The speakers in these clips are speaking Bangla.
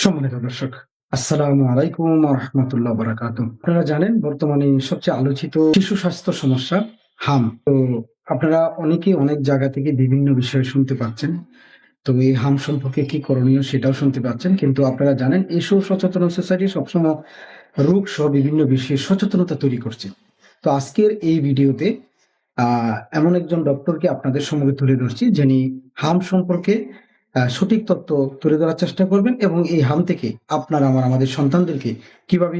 সম্মানিত দর্শক, আসসালামু আলাইকুম রহমতুল্লাহ বারাকাতু। আপনারা জানেন বর্তমানে সবচেয়ে আলোচিত শিশু স্বাস্থ্য সমস্যা হাম। তো আপনারা অনেকেই অনেক জায়গা থেকে বিভিন্ন বিষয় শুনতে পাচ্ছেন। তো এই হাম সম্পর্কে কি করণীয় সেটাও শুনতে পাচ্ছেন। কিন্তু আপনারা জানেন এই সচেতন সোসাইটি সবসময় রোগ সহ বিভিন্ন বিষয়ে সচেতনতা তৈরি করছে। তো আজকের এই ভিডিওতে এমন একজন ডক্টরকে আপনাদের সম্মুখে তুলে ধরছি যিনি হাম সম্পর্কে সঠিক তথ্য তুলে ধরার চেষ্টা করবেন এবং এই হাম থেকে আমাদের সন্তানদেরকে কিভাবে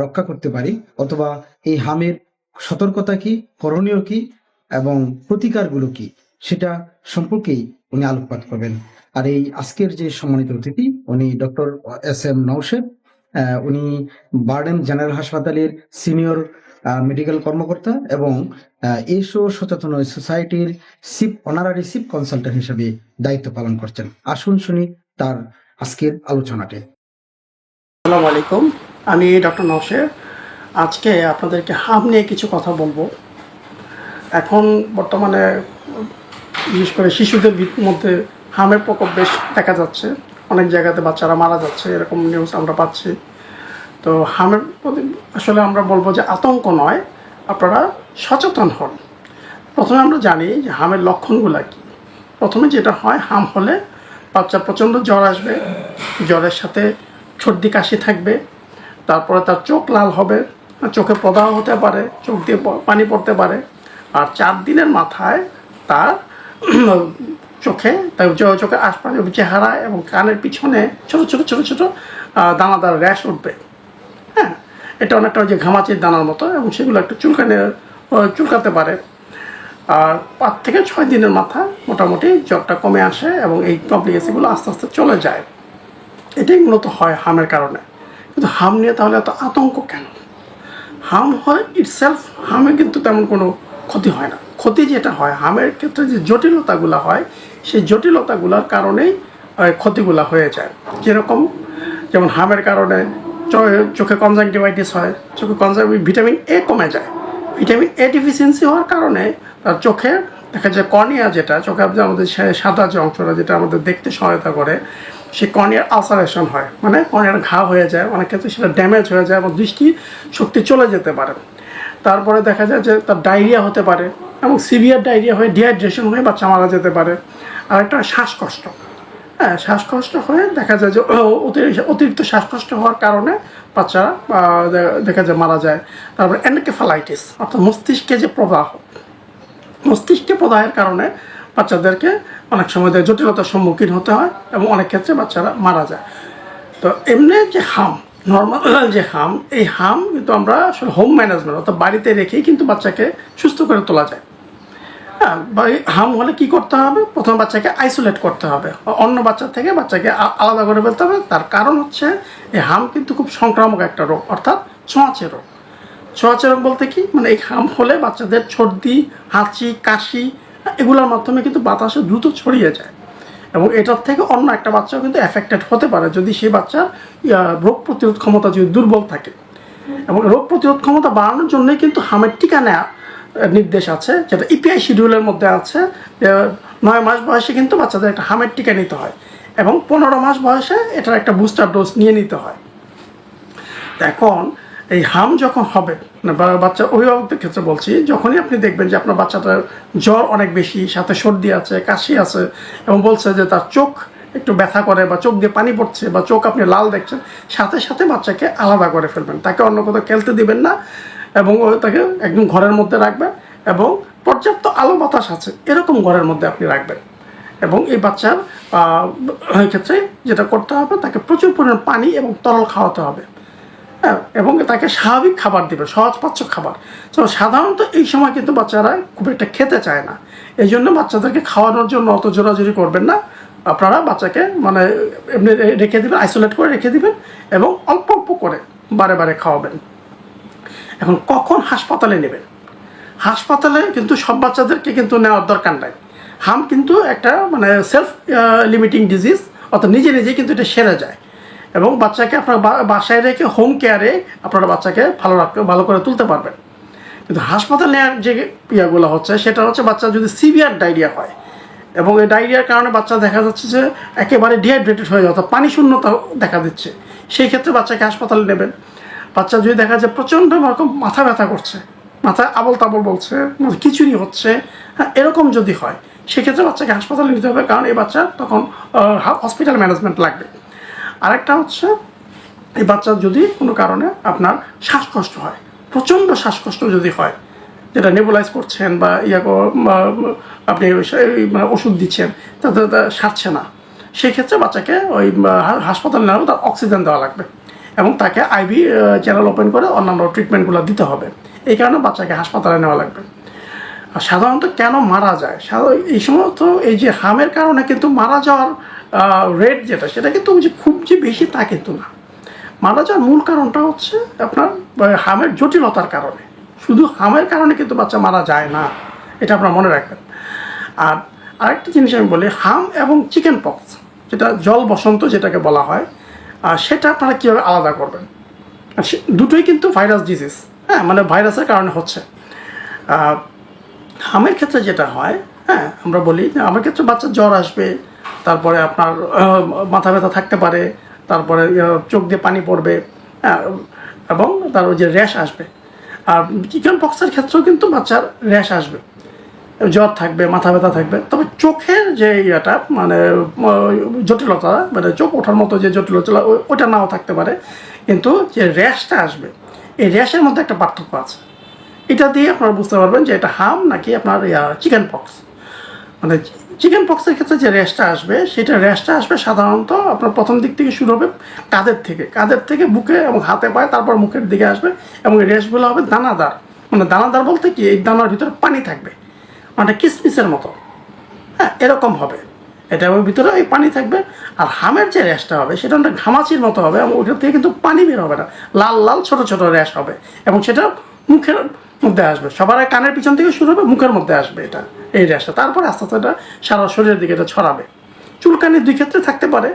রক্ষা করতে পারি, অথবা এই হামের সতর্কতা কি, করণীয় কি এবং প্রতিকারগুলো কি, সেটা সম্পর্কেই উনি আলোকপাত করবেন। আর এই আজকের যে সম্মানিত অতিথি উনি ডক্টর এস.এম. নওশেদ। উনি বারডেম জেনারেল হাসপাতালের সিনিয়র মেডিকেল কর্মকর্তা এবং এসো সচেতন সোসাইটির অনারারি চিফ কনসালটেন্ট হিসেবে দায়িত্ব পালন করছেন। আসুন শুনি তার আজকের আলোচনাটি। আসসালামু আলাইকুম, আমি ডক্টর নওশেদ। আজকে আপনাদেরকে হাম নিয়ে কিছু কথা বলবো। এখন বর্তমানে বিশেষ করে শিশুদের মধ্যে হামের প্রকোপ বেশ দেখা যাচ্ছে। অনেক জায়গাতে বাচ্চারা মারা যাচ্ছে, এরকম নিউজ আমরা পাচ্ছি। তো হামের প্রতি আসলে আমরা বলবো যে আতঙ্ক নয়, আপনারা সচেতন হন। প্রথমে আমরা জানি যে হামের লক্ষণগুলো কী। প্রথমে যেটা হয়, হাম হলে বাচ্চা প্রচণ্ড জ্বর আসবে, জ্বরের সাথে সর্দি কাশি থাকবে, তারপরে তার চোখ লাল হবে, চোখে প্রদাহ হতে পারে, চোখ দিয়ে পানি পড়তে পারে। আর 4 দিনের মাথায় তার চোখের আশপাশে চেহারা এবং কানের পিছনে ছোট ছোট ছোট ছোট দানাদার র্যাশ উঠবে। হ্যাঁ, এটা অনেকটা যে ঘামাচির দানার মতো, এবং সেগুলো একটু চুলকাতে পারে। আর 5 থেকে 6 দিনের মাথায় মোটামুটি জ্বরটা কমে আসে এবং এই কমপ্লিকেশনগুলো আস্তে আস্তে চলে যায়। এটাই মূলত হয় হামের কারণে। কিন্তু হাম নিয়ে তাহলে এত আতঙ্ক কেন? হাম হয় ইটসেলফ, হামে কিন্তু তেমন কোনো ক্ষতি হয় না। ক্ষতি যেটা হয় হামের ক্ষেত্রে, যে জটিলতাগুলো হয়, সেই জটিলতাগুলোর কারণেই ক্ষতিগুলো হয়ে যায়। যেমন হামের কারণে চোখে কনজাংটিভাইটিস হয়, ভিটামিন এ কমে যায়। ভিটামিন এ ডিফিসিয়েন্সি হওয়ার কারণে তার চোখে দেখা যায় কর্নিয়া, যেটা চোখে আমাদের সাদা যে অংশটা যেটা আমাদের দেখতে সহায়তা করে, সে কর্নিয়ার আলসারেশন হয়, মানে কর্নিয়ার ঘা হয়ে যায়। অনেক ক্ষেত্রে সেটা ড্যামেজ হয়ে যায় এবং দৃষ্টি শক্তি চলে যেতে পারে। তারপরে দেখা যায় যে তার ডায়রিয়া হতে পারে, এবং সিভিয়ার ডায়রিয়া হয়ে ডিহাইড্রেশন হয়ে বাচ্চা মারা যেতে পারে। আর একটা শ্বাসকষ্ট, হ্যাঁ, শ্বাসকষ্ট হয়ে দেখা যায় যে অতিরিক্ত শ্বাসকষ্ট হওয়ার কারণে বাচ্চারা দেখা যায় মারা যায়। তারপরে এনকেফালাইটিস, অর্থাৎ মস্তিষ্কে প্রদাহের কারণে বাচ্চাদেরকে অনেক সময় জটিলতার সম্মুখীন হতে হয় এবং অনেক ক্ষেত্রে বাচ্চারা মারা যায়। তো এমনি যে হাম, নর্মাল যে হাম, এই হাম কিন্তু আমরা আসলে হোম ম্যানেজমেন্ট, অর্থাৎ বাড়িতে রেখেই কিন্তু বাচ্চাকে সুস্থ করে তোলা যায়। হ্যাঁ, হাম হলে কি করতে হবে? প্রথমে বাচ্চাকে আইসোলেট করতে হবে, অন্য বাচ্চা থেকে বাচ্চাকে আলাদা করে ফেলতে হবে। তার কারণ হচ্ছে এই হাম কিন্তু খুব সংক্রামক একটা রোগ, অর্থাৎ ছোঁয়াচে রোগ। ছোঁয়াচে রোগ বলতে কি, মানে এই হাম হলে বাচ্চাদের সর্দি, হাঁচি, কাশি, এগুলোর মাধ্যমে কিন্তু বাতাসে দ্রুত ছড়িয়ে যায়, এবং এটার থেকে অন্য একটা বাচ্চাও কিন্তু এফেক্টেড হতে পারে যদি সেই বাচ্চার রোগ প্রতিরোধ ক্ষমতা যদি দুর্বল থাকে। এবং রোগ প্রতিরোধ ক্ষমতা বাড়ানোর জন্যই কিন্তু হামের টিকা নেওয়া নির্দেশ আছে, যেটা ইপিআই শিডিউলের মধ্যে আছে। 9 মাস বয়সে কিন্তু বাচ্চাদের একটা হামের টিকা নিতে হয়, এবং 15 মাস বয়সে এটার একটা বুস্টার ডোজ নিয়ে নিতে হয়। এখন এই হাম যখন হবে, বাচ্চা অভিভাবকদের ক্ষেত্রে বলছি, যখনই আপনি দেখবেন যে আপনার বাচ্চাটার জ্বর অনেক বেশি, সাথে সর্দি আছে, কাশি আছে, এবং বলছে যে তার চোখ একটু ব্যথা করে, বা চোখ দিয়ে পানি পড়ছে, বা চোখ আপনি লাল দেখছেন, সাথে সাথে বাচ্চাকে আলাদা করে ফেলবেন। তাকে অন্য কোথাও খেলতে দিবেন না, এবং তাকে একদম ঘরের মধ্যে রাখবেন, এবং পর্যাপ্ত আলো বাতাস আছে এরকম ঘরের মধ্যে আপনি রাখবেন। এবং এই বাচ্চার ক্ষেত্রে যেটা করতে হবে, তাকে প্রচুর পরিমাণ পানি এবং তরল খাওয়াতে হবে। হ্যাঁ, এবং তাকে স্বাভাবিক খাবার দেবে, সহজপাচ্য খাবার। তো সাধারণত এই সময় কিন্তু বাচ্চারা খুব একটা খেতে চায় না, এই জন্য বাচ্চাদেরকে খাওয়ানোর জন্য অত জোরাজোরি করবেন না। আপনারা বাচ্চাকে মানে এমনি রেখে দেবেন, আইসোলেট করে রেখে দেবেন, এবং অল্প অল্প করে বারে বারে খাওয়াবেন। এখন কখন হাসপাতালে নেবেন? হাসপাতালে কিন্তু সব বাচ্চাদেরকে কিন্তু নেওয়ার দরকার নাই। হাম কিন্তু একটা মানে সেলফ লিমিটিং ডিজিজ, অর্থাৎ নিজে নিজেই কিন্তু এটা সেরে যায়, এবং বাচ্চাকে আপনার বাসায় রেখে হোম কেয়ারে আপনারা বাচ্চাকে ভালো করে তুলতে পারবেন। কিন্তু হাসপাতালে নেওয়ার যে ইয়েগুলো হচ্ছে, সেটা হচ্ছে বাচ্চা যদি সিভিয়ার ডায়রিয়া হয়, এবং এই ডায়রিয়ার কারণে বাচ্চা দেখা যাচ্ছে যে একেবারে ডিহাইড্রেটেড হয়ে যাওয়া, পানি শূন্যতা দেখা দিচ্ছে, সেই ক্ষেত্রে বাচ্চাকে হাসপাতালে নেবেন। বাচ্চা যদি দেখা যায় প্রচণ্ড রকম মাথা ব্যথা করছে, মাথা আবল তাবল বলছে, খিচুড়ি হচ্ছে, হ্যাঁ এরকম যদি হয় সেক্ষেত্রে বাচ্চাকে হাসপাতালে নিতে হবে, কারণ এই বাচ্চা তখন হসপিটাল ম্যানেজমেন্ট লাগবে। আরেকটা হচ্ছে এই বাচ্চার যদি কোনো কারণে আপনার শ্বাসকষ্ট হয়, প্রচণ্ড শ্বাসকষ্ট যদি হয়, যেটা নেবুলাইজ করছেন বা আপনি মানে ওষুধ দিচ্ছেন তাতে সারছে না, সেই ক্ষেত্রে বাচ্চাকে ওই হাসপাতালে নেওয়া হবে, তার অক্সিজেন দেওয়া লাগবে এবং তাকে আইভি চ্যানেল ওপেন করে অন্যান্য ট্রিটমেন্টগুলো দিতে হবে। এই কারণে বাচ্চাকে হাসপাতালে নেওয়া লাগবে। আর সাধারণত কেন মারা যায়, এই সমস্ত এই যে হামের কারণে কিন্তু মারা যাওয়ার রেট যেটা, সেটা কিন্তু খুব যে বেশি তা কিন্তু না। মারা যাওয়ার মূল কারণটা হচ্ছে আপনার হামের জটিলতার কারণে। শুধু হামের কারণে কিন্তু বাচ্চা মারা যায় না, এটা আপনারা মনে রাখবেন। আর আরেকটা জিনিস আমি বলি, হাম এবং চিকেন পক্স, যেটা জল বসন্ত যেটাকে বলা হয়, সেটা আপনারা কীভাবে আলাদা করবেন। দুটোই কিন্তু ভাইরাস ডিজিজ, হ্যাঁ মানে ভাইরাসের কারণে হচ্ছে। হামের ক্ষেত্রে যেটা হয়, হ্যাঁ আমরা বলি যে আমার ক্ষেত্রে বাচ্চার জ্বর আসবে, তারপরে আপনার মাথা ব্যথা থাকতে পারে, তারপরে চোখ দিয়ে পানি পড়বে, হ্যাঁ এবং তার ওই যে র্যাশ আসবে। আর চিকেন পক্সের ক্ষেত্রেও কিন্তু বাচ্চার র্যাশ আসবে, জ্বর থাকবে, মাথা ব্যথা থাকবে। তবে চোখের যে ইয়েটা মানে জটিলতা, মানে চোখ ওঠার মতো যে জটিলতা ওইটা নাও থাকতে পারে, কিন্তু যে র্যাশটা আসবে এই র্যাশের মধ্যে একটা পার্থক্য আছে। এটা দিয়ে আপনারা বুঝতে পারবেন যে এটা হাম নাকি আপনার চিকেন পক্স। মানে চিকেন পক্সের ক্ষেত্রে যে র্যাশটা আসবে, সেটা র্যাশটা আসবে সাধারণত আপনার প্রথম দিক থেকে শুরু হবে কাঁধের থেকে বুকে এবং হাতে পায়ে, তারপর মুখের দিকে আসবে এবং এই র্যাশগুলো হবে দানাদার। মানে দানাদার বলতে কি, এই দানার ভিতরে পানি থাকবে, মানে কিসমিসের মতো, হ্যাঁ এরকম হবে। এটার ভিতরে এই পানি থাকবে। আর হামের যে র্যাশটা হবে সেটা অনেক ঘামাচির মতো হবে এবং ওইটার থেকে কিন্তু পানি বের হবে না, লাল লাল ছোট ছোট র্যাশ হবে এবং সেটা মুখের মধ্যে আসবে। সবার আগে কানের পিছন থেকে শুরু হবে, মুখের মধ্যে আসবে এটা, এই র্যাশটা। তারপরে আস্তে আস্তে এটা সারা শরীরের দিকে এটা ছড়াবে। চুলকানির দুই ক্ষেত্রে থাকতে পারে,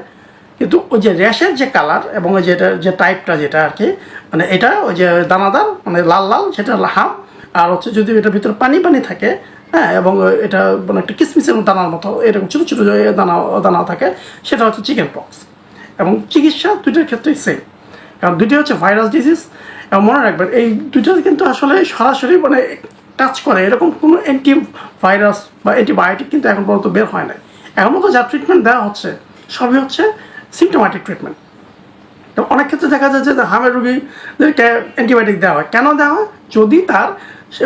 কিন্তু ওই যে র্যাশের যে কালার এবং ওই যেটা যে টাইপটা যেটা আর কি, মানে এটা ওই যে দানাদার মানে লাল লাল, সেটা হাম। আর হচ্ছে যদি এটার ভিতরে পানি পানি থাকে, হ্যাঁ এবং এটা মানে একটা কিসমিসের দানার মতো এরকম ছোটো ছোটো দানা থাকে, সেটা হচ্ছে চিকেন পক্স। এবং চিকিৎসা দুইটার ক্ষেত্রেই সেম, কারণ দুইটাই হচ্ছে ভাইরাস ডিজিজ। এবং মনে রাখবেন এই দুইটা কিন্তু আসলে সরাসরি মানে টাচ করে এরকম কোনো অ্যান্টিভাইরাস বা অ্যান্টিবায়োটিক কিন্তু এখন পর্যন্ত বের হয় না। এখন মতো যা ট্রিটমেন্ট দেওয়া হচ্ছে সবই হচ্ছে সিমটোম্যাটিক ট্রিটমেন্ট। তো অনেক ক্ষেত্রে দেখা যাচ্ছে যে হামের রোগীদেরকে অ্যান্টিবায়োটিক দেওয়া হয়। কেন দেওয়া হয়? যদি তার সে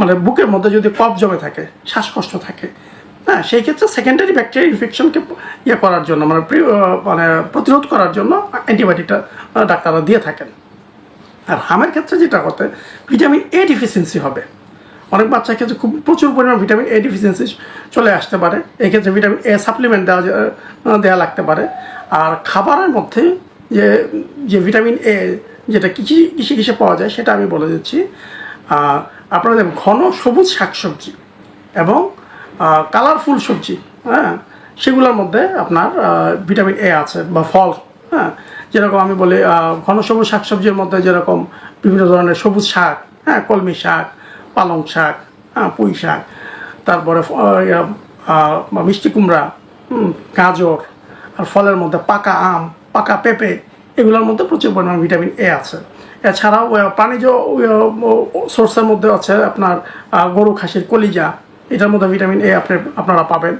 মানে বুকের মধ্যে যদি কফ জমে থাকে, শ্বাসকষ্ট থাকে, হ্যাঁ সেই ক্ষেত্রে সেকেন্ডারি ব্যাকটেরিয়া ইনফেকশনকে করার জন্য মানে প্রতিরোধ করার জন্য অ্যান্টিবায়োটিকটা ডাক্তাররা দিয়ে থাকেন। আর হামের ক্ষেত্রে যেটা হতে ভিটামিন এ ডিফিসিয়েন্সি হবে, অনেক বাচ্চার ক্ষেত্রে খুব প্রচুর পরিমাণ ভিটামিন এ ডিফিসিয়েন্সি চলে আসতে পারে। এই ক্ষেত্রে ভিটামিন এ সাপ্লিমেন্ট দেওয়া লাগতে পারে। আর খাবারের মধ্যে যে ভিটামিন এ যেটা কিসে পাওয়া যায় সেটা আমি বলে দিচ্ছি। আপনারা দেখবেন ঘন সবুজ শাকসবজি এবং কালারফুল সবজি, হ্যাঁ সেগুলোর মধ্যে আপনার ভিটামিন এ আছে, বা ফল, হ্যাঁ যেরকম আমি বলি ঘন সবুজ শাকসবজির মধ্যে যেরকম বিভিন্ন ধরনের সবুজ শাক, হ্যাঁ কলমি শাক, পালং শাক, হ্যাঁ পুঁই শাক, তারপরে মিষ্টি কুমড়া, গাজর। আর ফলের মধ্যে পাকা আম, পাকা পেঁপে, এগুলোর মধ্যে প্রচুর পরিমাণ ভিটামিন এ আছে। এছাড়াও প্রাণীজ সোর্সের মধ্যে আছে আপনার গরু খাসির কলিজা, এটার মধ্যে ভিটামিন এ আপনারা পাবেন।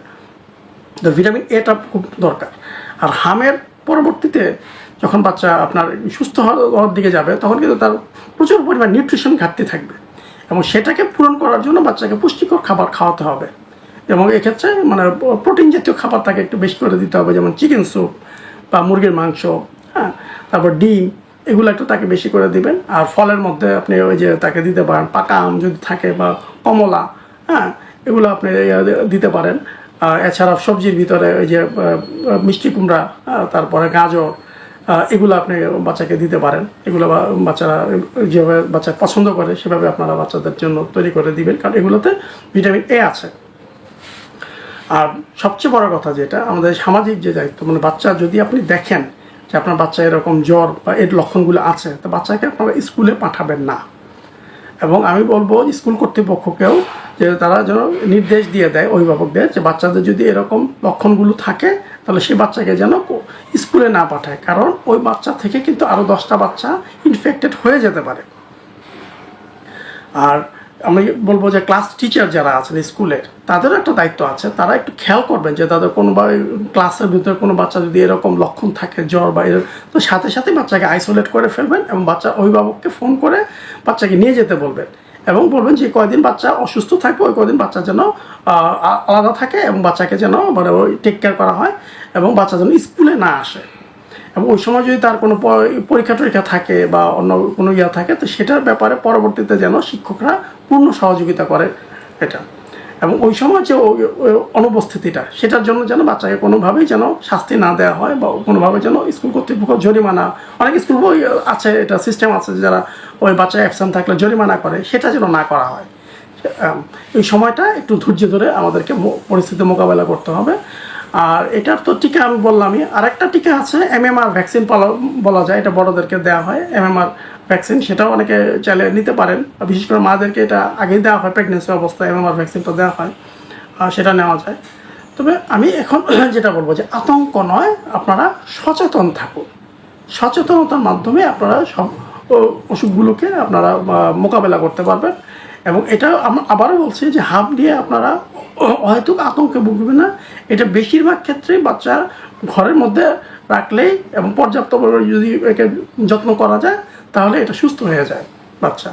তো ভিটামিন এটা খুব দরকার। আর হামের পরবর্তীতে যখন বাচ্চা আপনার সুস্থ হওয়ার দিকে যাবে, তখন কিন্তু তার প্রচুর পরিমাণ নিউট্রিশন ঘাটতি থাকবে এবং সেটাকে পূরণ করার জন্য বাচ্চাকে পুষ্টিকর খাবার খাওয়াতে হবে। এবং এক্ষেত্রে মানে প্রোটিন জাতীয় খাবার তাকে একটু বেশি করে দিতে হবে, যেমন চিকেন স্যুপ বা মুরগির মাংস, হ্যাঁ তারপর ডিম, এগুলো একটু তাকে বেশি করে দিবেন। আর ফলের মধ্যে আপনি ওই যে তাকে দিতে পারেন পাকা আম যদি থাকে, বা কমলা, হ্যাঁ এগুলো আপনি দিতে পারেন। এছাড়া সবজির ভিতরে ওই যে মিষ্টি কুমড়া, তারপরে গাজর, এগুলো আপনি বাচ্চাকে দিতে পারেন। এগুলো বাচ্চারা যেভাবে বাচ্চা পছন্দ করে সেভাবে আপনারা বাচ্চাদের জন্য তৈরি করে দিবেন, কারণ এগুলোতে ভিটামিন এ আছে। আর সবচেয়ে বড় কথা যেটা আমাদের সামাজিক যে দায়িত্ব, মানে বাচ্চা যদি আপনি দেখেন যে আপনার বাচ্চা এরকম জ্বর বা এর লক্ষণগুলো আছে, তো বাচ্চাকে আপনারা স্কুলে পাঠাবেন না। এবং আমি বলবো স্কুল কর্তৃপক্ষকেও যে তারা যেন নির্দেশ দিয়ে দেয় অভিভাবকদের যে বাচ্চাদের যদি এরকম লক্ষণগুলো থাকে তাহলে সেই বাচ্চাকে যেন স্কুলে না পাঠায়, কারণ ওই বাচ্চা থেকে কিন্তু আরও 10টা বাচ্চা ইনফেক্টেড হয়ে যেতে পারে। আর আমি বলবো যে ক্লাস টিচার যারা আছেন স্কুলের, তাদেরও একটা দায়িত্ব আছে, তারা একটু খেয়াল করবেন যে তাদের কোনো ক্লাসের ভিতরে কোনো বাচ্চা যদি এরকম লক্ষণ থাকে, জ্বর বা তো সাথে সাথে বাচ্চাকে আইসোলেট করে ফেলবেন এবং বাচ্চার অভিভাবককে ফোন করে বাচ্চাকে নিয়ে যেতে বলবেন এবং বলবেন যে কয়দিন বাচ্চা অসুস্থ থাকবে ওই কয়দিন বাচ্চা যেন আলাদা থাকে এবং বাচ্চাকে যেন মানে ওই টেক কেয়ার করা হয় এবং বাচ্চা যেন স্কুলে না আসে। এবং ওই সময় যদি তার কোনো পরীক্ষা টরীক্ষা থাকে বা অন্য কোনো ইয়া থাকে তো সেটার ব্যাপারে পরবর্তীতে যেন শিক্ষকরা পূর্ণ সহযোগিতা করে এটা। এবং ওই সময় যে অনুপস্থিতিটা সেটার জন্য যেন বাচ্চাকে কোনোভাবেই যেন শাস্তি না দেওয়া হয় বা কোনোভাবে যেন স্কুল কর্তৃপক্ষ জরিমানা, অনেক স্কুল আছে, এটা সিস্টেম আছে যারা ওই বাচ্চা অ্যাবসেন্ট থাকলে জরিমানা করে, সেটা যেন না করা হয়। এই সময়টা একটু ধৈর্য ধরে আমাদেরকে পরিস্থিতি মোকাবেলা করতে হবে। আর এটার তো টিকা আমি বললামই, আরেকটা টিকা আছে MMR ভ্যাকসিন বলা যায়, এটা বড়দেরকে দেওয়া হয় MMR ভ্যাকসিন, সেটাও অনেকে চাইলে নিতে পারেন। বিশেষ করে মাদেরকে এটা আগেই দেওয়া হয়, প্রেগনেন্সি অবস্থায় MMR ভ্যাকসিনটা দেওয়া হয়, সেটা নেওয়া যায়। তবে আমি এখন যেটা বলবো যে আতঙ্ক নয়, আপনারা সচেতন থাকুন, সচেতনতার মাধ্যমে আপনারা সব অসুখগুলোকে আপনারা মোকাবেলা করতে পারবেন। এবং এটা আবারও বলছি যে হাম নিয়ে আপনারা হয়তো আতঙ্কে ভুগবেন না, এটা বেশিরভাগ ক্ষেত্রেই বাচ্চা ঘরের মধ্যে রাখলেই এবং পর্যাপ্তভাবে যদি একে যত্ন করা যায় তাহলে এটা সুস্থ হয়ে যায় বাচ্চা।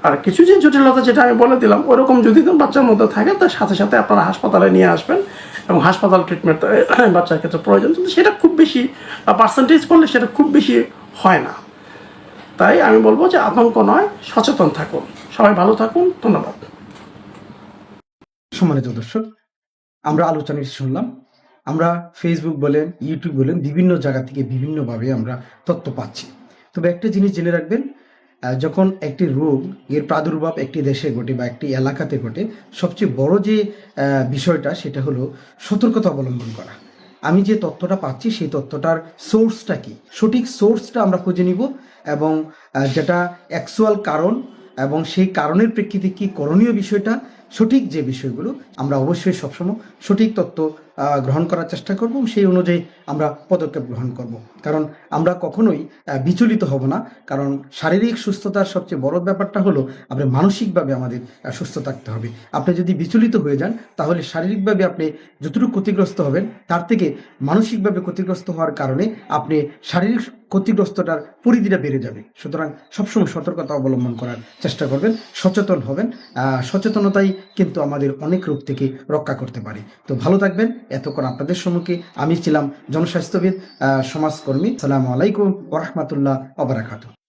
আর কিছু যে জটিলতা যেটা আমি বলে দিলাম ওরকম যদি বাচ্চার মধ্যে থাকে তার সাথে সাথে আপনারা হাসপাতালে নিয়ে আসবেন এবং হাসপাতাল ট্রিটমেন্ট বাচ্চার ক্ষেত্রে প্রয়োজন, কিন্তু সেটা খুব বেশি পার্সেন্টেজ করলে সেটা খুব বেশি হয় না। তাই আমি বলবো যে আতঙ্ক নয়, সচেতন থাকুন। সবাই ভালো থাকুন, ধন্যবাদ। সম্মানিত দর্শক, আমরা আলোচনা শুনলাম। আমরা ফেসবুক বলেন, ইউটিউব বলেন, বিভিন্ন জায়গা থেকে বিভিন্নভাবে আমরা তথ্য পাচ্ছি। তবে একটা জিনিস জেনে রাখবেন, যখন একটি রোগ এর প্রাদুর্ভাব একটি দেশে ঘটে বা একটি এলাকাতে ঘটে, সবচেয়ে বড় যে বিষয়টা সেটা হলো সতর্কতা অবলম্বন করা। আমি যে তথ্যটা পাচ্ছি সেই তথ্যটার সোর্সটা কি, সঠিক সোর্সটা আমরা খুঁজে নিব এবং যেটা অ্যাকচুয়াল কারণ এবং সেই কারণের প্রেক্ষিতে কি করণীয় বিষয়টা, সঠিক যে বিষয়গুলো আমরা অবশ্যই সবসময় সঠিক তথ্য গ্রহণ করার চেষ্টা করব এবং সেই অনুযায়ী আমরা পদক্ষেপ গ্রহণ করব। কারণ আমরা কখনোই বিচলিত হব না, কারণ শারীরিক সুস্থতার সবচেয়ে বড় ব্যাপারটা হলো আমরা মানসিকভাবে আমাদের সুস্থ থাকতে হবে। আপনি যদি বিচলিত হয়ে যান তাহলে শারীরিকভাবে আপনি যতটুকু ক্ষতিগ্রস্ত হবেন তার থেকে মানসিকভাবে ক্ষতিগ্রস্ত হওয়ার কারণে আপনি শারীরিক ক্ষতিগ্রস্তটার পরিধিটা বেড়ে যাবে। সুতরাং সবসময় সতর্কতা অবলম্বন করার চেষ্টা করবেন, সচেতন হবেন। সচেতনতাই কিন্তু আমাদের অনেক রোগ থেকে রক্ষা করতে পারে। তো ভালো থাকবেন। এতক্ষণ আপনাদের সম্মুখে আমি ছিলাম জনস্বাস্থ্যবিদ, সমাজকর্মী। আসসালামু আলাইকুম ওয়া রাহমাতুল্লাহ ওয়া বারাকাতুহু।